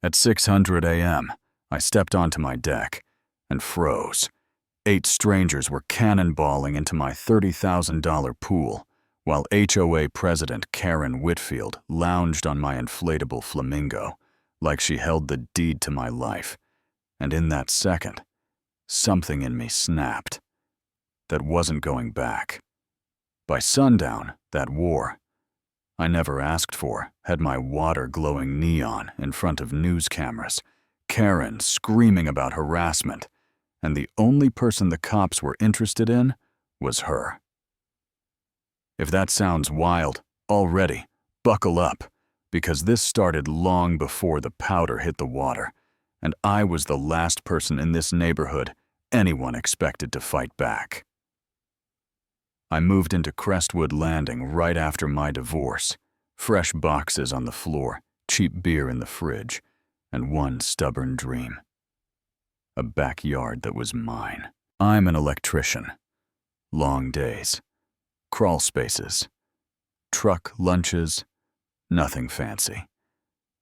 At 6:00 a.m., I stepped onto my deck and froze. 8 strangers were cannonballing into my $30,000 pool, while HOA President Karen Whitfield lounged on my inflatable flamingo like she held the deed to my life. And in that second, something in me snapped. That wasn't going back. By sundown, that war I never asked for had my water glowing neon in front of news cameras, Karen screaming about harassment, and the only person the cops were interested in was her. If that sounds wild, already, buckle up, because this started long before the powder hit the water, and I was the last person in this neighborhood anyone expected to fight back. I moved into Crestwood Landing right after my divorce. Fresh boxes on the floor, cheap beer in the fridge, and one stubborn dream. A backyard that was mine. I'm an electrician. Long days. Crawl spaces. Truck lunches. Nothing fancy.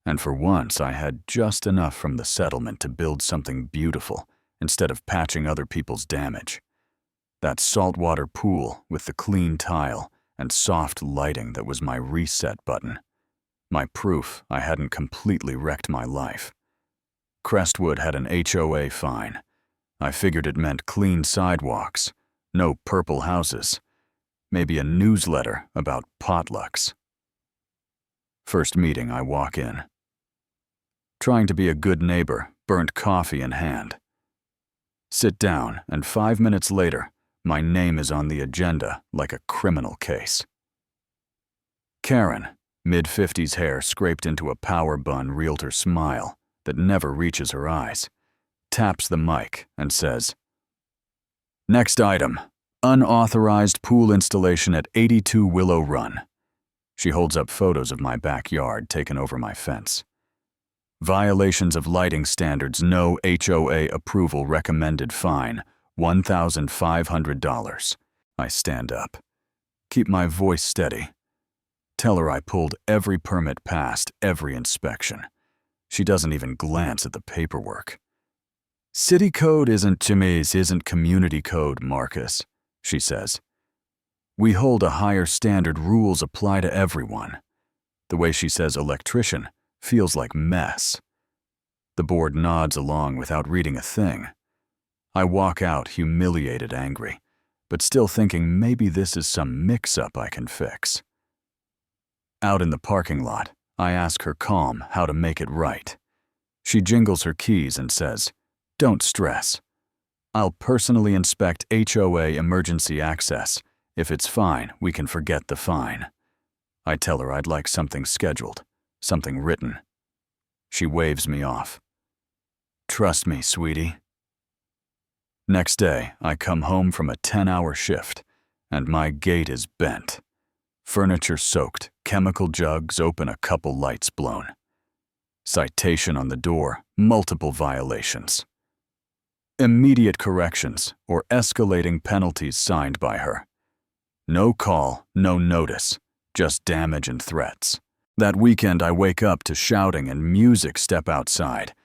And for once I had just enough from the settlement to build something beautiful instead of patching other people's damage. That saltwater pool with the clean tile and soft lighting that was my reset button. My proof I hadn't completely wrecked my life. Crestwood had an HOA fine. I figured it meant clean sidewalks, no purple houses, maybe a newsletter about potlucks. First meeting, I walk in. Trying to be a good neighbor, burnt coffee in hand. Sit down, and 5 minutes later, my name is on the agenda like a criminal case. Karen, mid-50s hair scraped into a power bun realtor smile that never reaches her eyes, taps the mic and says, "Next item, unauthorized pool installation at 82 Willow Run." She holds up photos of my backyard taken over my fence. Violations of lighting standards, no HOA approval recommended fine, $1,500. I stand up. Keep my voice steady. Tell her I pulled every permit past every inspection. She doesn't even glance at the paperwork. "City code isn't community code, Marcus," she says. "We hold a higher standard, rules apply to everyone." The way she says electrician feels like mess. The board nods along without reading a thing. I walk out humiliated, angry, but still thinking maybe this is some mix-up I can fix. Out in the parking lot, I ask her calm how to make it right. She jingles her keys and says, "Don't stress. I'll personally inspect HOA emergency access. If it's fine, we can forget the fine." I tell her I'd like something scheduled, something written. She waves me off. "Trust me, sweetie." Next day, I come home from a 10-hour shift, and my gate is bent. Furniture soaked, chemical jugs open, a couple lights blown. Citation on the door, multiple violations. Immediate corrections or escalating penalties signed by her. No call, no notice, just damage and threats. That weekend I wake up to shouting and music step outside,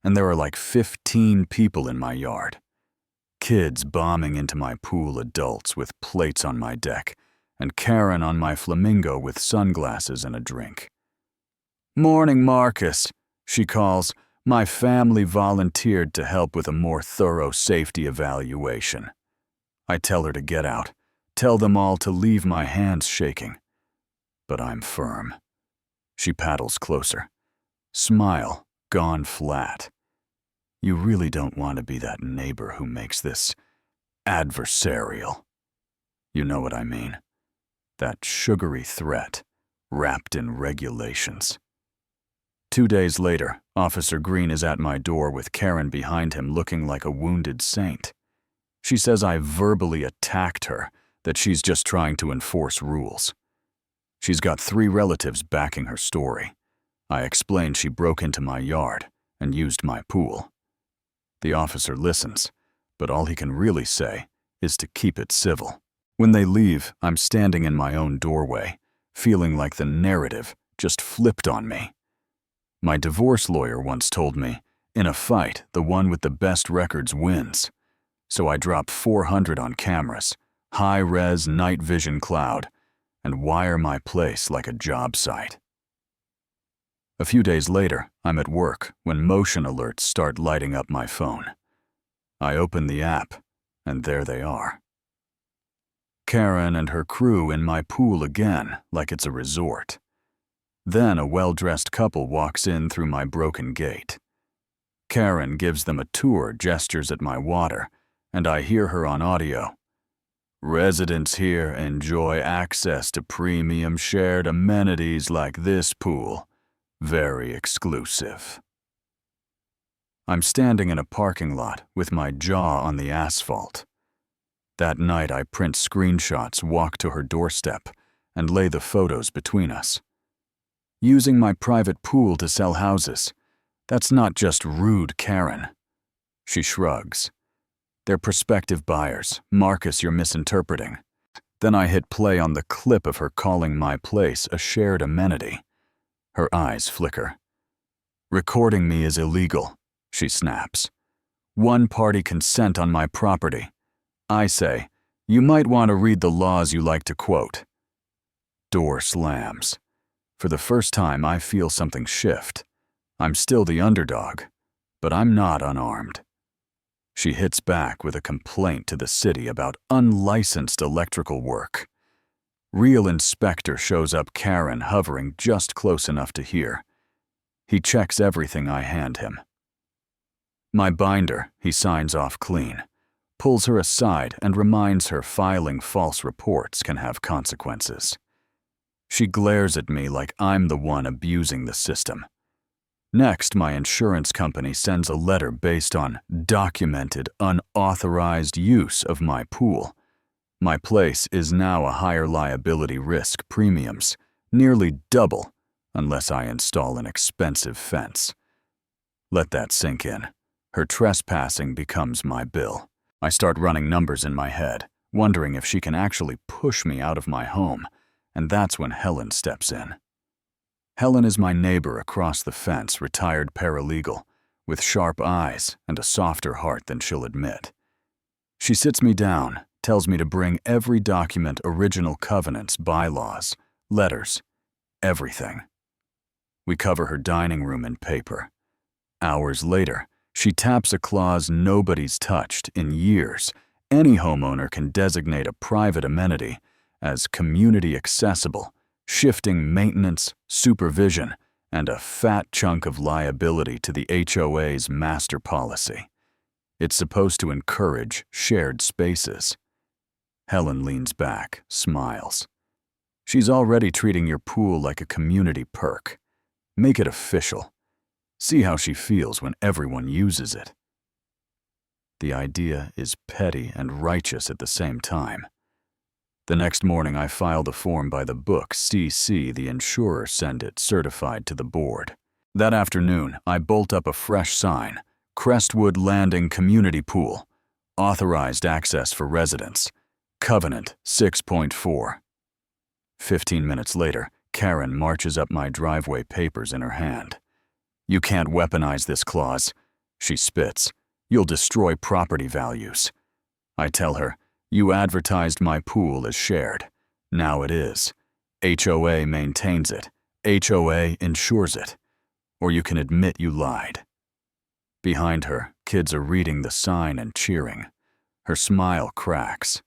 and there are like 15 people in my yard. Kids bombing into my pool, adults with plates on my deck, and Karen on my flamingo with sunglasses and a drink. "Morning, Marcus," she calls. "My family volunteered to help with a more thorough safety evaluation." I tell her to get out, tell them all to leave, my hands shaking. But I'm firm. She paddles closer. Smile gone flat. "You really don't want to be that neighbor who makes this adversarial. You know what I mean. That sugary threat wrapped in regulations." 2 days later, Officer Green is at my door with Karen behind him looking like a wounded saint. She says I verbally attacked her, that she's just trying to enforce rules. She's got 3 relatives backing her story. I explained she broke into my yard and used my pool. The officer listens, but all he can really say is to keep it civil. When they leave, I'm standing in my own doorway, feeling like the narrative just flipped on me. My divorce lawyer once told me, in a fight, the one with the best records wins. So I drop 400 on cameras, high-res night vision cloud, and wire my place like a job site. A few days later, I'm at work when motion alerts start lighting up my phone. I open the app, and there they are. Karen and her crew in my pool again, like it's a resort. Then a well-dressed couple walks in through my broken gate. Karen gives them a tour, gestures at my water, and I hear her on audio. Residents here enjoy access to premium shared amenities like this pool. Very exclusive. I'm standing in a parking lot with my jaw on the asphalt. That night I print screenshots, walk to her doorstep, and lay the photos between us. Using my private pool to sell houses, that's not just rude, Karen. She shrugs. They're prospective buyers. Marcus, you're misinterpreting. Then I hit play on the clip of her calling my place a shared amenity. Her eyes flicker. Recording me is illegal, she snaps. One-party consent on my property. I say, you might want to read the laws you like to quote. Door slams. For the first time, I feel something shift. I'm still the underdog, but I'm not unarmed. She hits back with a complaint to the city about unlicensed electrical work. Real inspector shows up, Karen hovering just close enough to hear. He checks everything I hand him. My binder, he signs off clean, pulls her aside and reminds her filing false reports can have consequences. She glares at me like I'm the one abusing the system. Next, my insurance company sends a letter based on documented, unauthorized use of my pool. My place is now a higher liability risk, premiums nearly double unless I install an expensive fence. Let that sink in. Her trespassing becomes my bill. I start running numbers in my head, wondering if she can actually push me out of my home, and that's when Helen steps in. Helen is my neighbor across the fence, retired paralegal, with sharp eyes and a softer heart than she'll admit. She sits me down, tells me to bring every document, original covenants, bylaws, letters, everything. We cover her dining room in paper. Hours later, she taps a clause nobody's touched in years. Any homeowner can designate a private amenity as community accessible, shifting maintenance, supervision, and a fat chunk of liability to the HOA's master policy. It's supposed to encourage shared spaces. Helen leans back, smiles. She's already treating your pool like a community perk. Make it official. See how she feels when everyone uses it. The idea is petty and righteous at the same time. The next morning, I file the form by the book, CC the insurer, send it certified to the board. That afternoon, I bolt up a fresh sign, Crestwood Landing Community Pool, authorized access for residents, Covenant 6.4. 15 minutes later, Karen marches up my driveway, papers in her hand. You can't weaponize this clause, she spits. You'll destroy property values. I tell her, you advertised my pool as shared. Now it is. HOA maintains it. HOA insures it. Or you can admit you lied. Behind her, kids are reading the sign and cheering. Her smile cracks.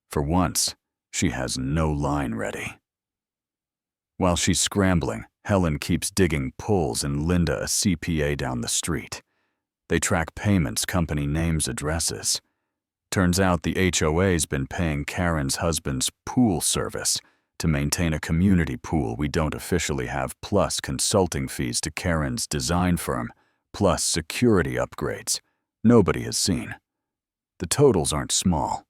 For once, she has no line ready. While she's scrambling, Helen keeps digging pulls and Linda a CPA down the street. They track payments, company names, addresses. Turns out the HOA's been paying Karen's husband's pool service to maintain a community pool we don't officially have, plus consulting fees to Karen's design firm, plus security upgrades nobody has seen. The totals aren't small.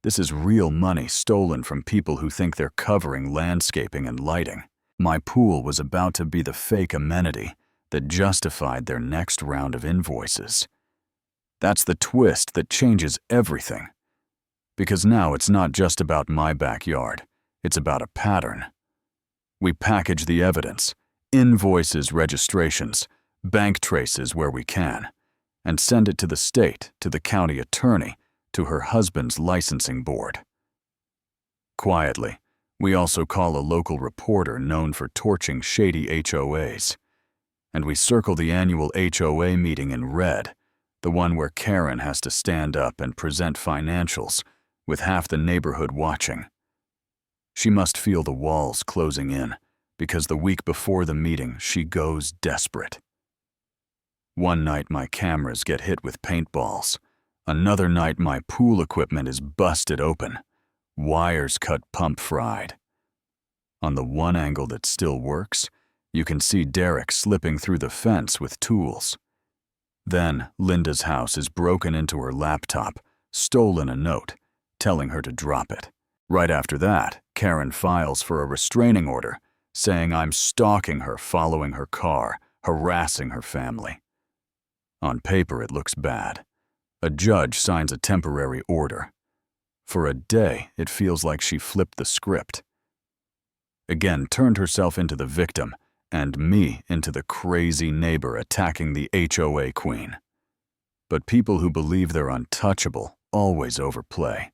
This is real money stolen from people who think they're covering landscaping and lighting. My pool was about to be the fake amenity that justified their next round of invoices. That's the twist that changes everything. Because now it's not just about my backyard, it's about a pattern. We package the evidence, invoices, registrations, bank traces where we can, and send it to the state, to the county attorney, to her husband's licensing board. Quietly, we also call a local reporter known for torching shady HOAs, and we circle the annual HOA meeting in red, the one where Karen has to stand up and present financials with half the neighborhood watching. She must feel the walls closing in, because the week before the meeting she goes desperate. One night my cameras get hit with paintballs. Another night my pool equipment is busted open, wires cut pump fried. On the one angle that still works, you can see Derek slipping through the fence with tools. Then Linda's house is broken into her laptop, stolen a note, telling her to drop it. Right after that, Karen files for a restraining order, saying I'm stalking her, following her car, harassing her family. On paper, it looks bad. A judge signs a temporary order. For a day, it feels like she flipped the script. Again, turned herself into the victim, and me into the crazy neighbor attacking the HOA queen. But people who believe they're untouchable always overplay.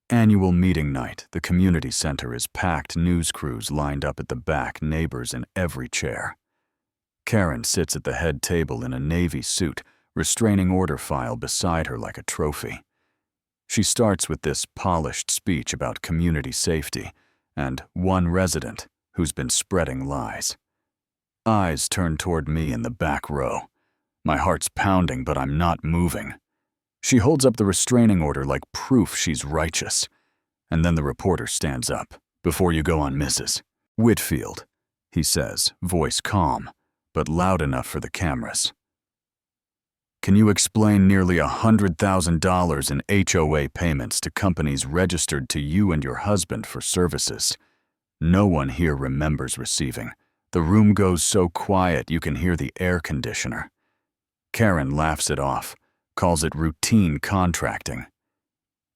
Annual meeting night, the community center is packed, news crews lined up at the back, neighbors in every chair. Karen sits at the head table in a navy suit, restraining order file beside her like a trophy. She starts with this polished speech about community safety and one resident who's been spreading lies. Eyes turn toward me in the back row. My heart's pounding, but I'm not moving. She holds up the restraining order like proof she's righteous. And then the reporter stands up. "Before you go on, Mrs. Whitfield," he says, voice calm, but loud enough for the cameras. "Can you explain nearly $100,000 in HOA payments to companies registered to you and your husband for services? No one here remembers receiving. The room goes so quiet you can hear the air conditioner." Karen laughs it off, calls it routine contracting.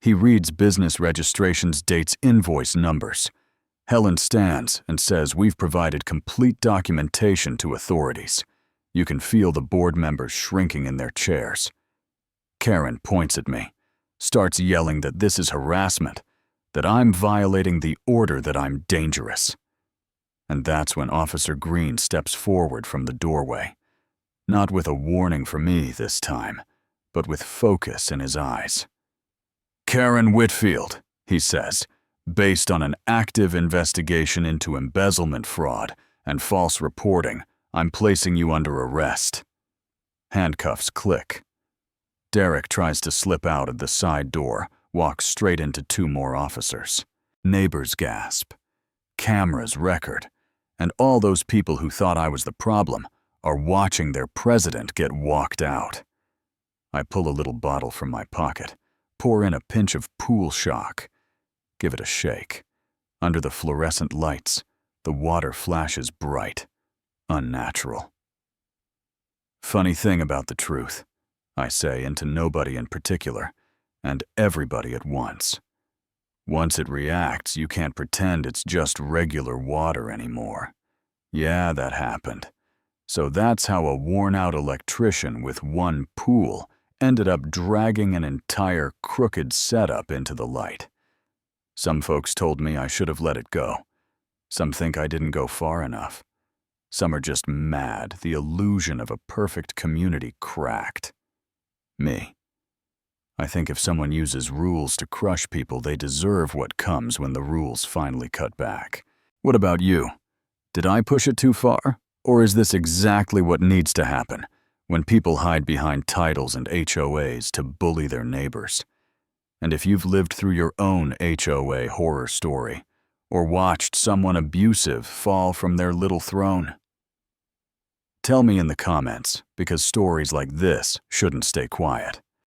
He reads business registrations, dates, invoice numbers. Helen stands and says we've provided complete documentation to authorities. You can feel the board members shrinking in their chairs. Karen points at me, starts yelling that this is harassment, that I'm violating the order, that I'm dangerous. And that's when Officer Green steps forward from the doorway. Not with a warning for me this time, but with focus in his eyes. "Karen Whitfield," he says, "based on an active investigation into embezzlement fraud and false reporting, I'm placing you under arrest." Handcuffs click. Derek tries to slip out of the side door, walks straight into two more officers. Neighbors gasp. Cameras record. And all those people who thought I was the problem are watching their president get walked out. I pull a little bottle from my pocket, pour in a pinch of pool shock, give it a shake. Under the fluorescent lights, the water flashes bright, unnatural. "Funny thing about the truth," I say, and to nobody in particular, and everybody at once. Once it reacts, you can't pretend it's just regular water anymore. Yeah, that happened. So that's how a worn-out electrician with one pool ended up dragging an entire crooked setup into the light. Some folks told me I should have let it go. Some think I didn't go far enough. Some are just mad, the illusion of a perfect community cracked. Me. I think if someone uses rules to crush people, they deserve what comes when the rules finally cut back. What about you? Did I push it too far? Or is this exactly what needs to happen when people hide behind titles and HOAs to bully their neighbors? And if you've lived through your own HOA horror story, or watched someone abusive fall from their little throne, tell me in the comments, because stories like this shouldn't stay quiet.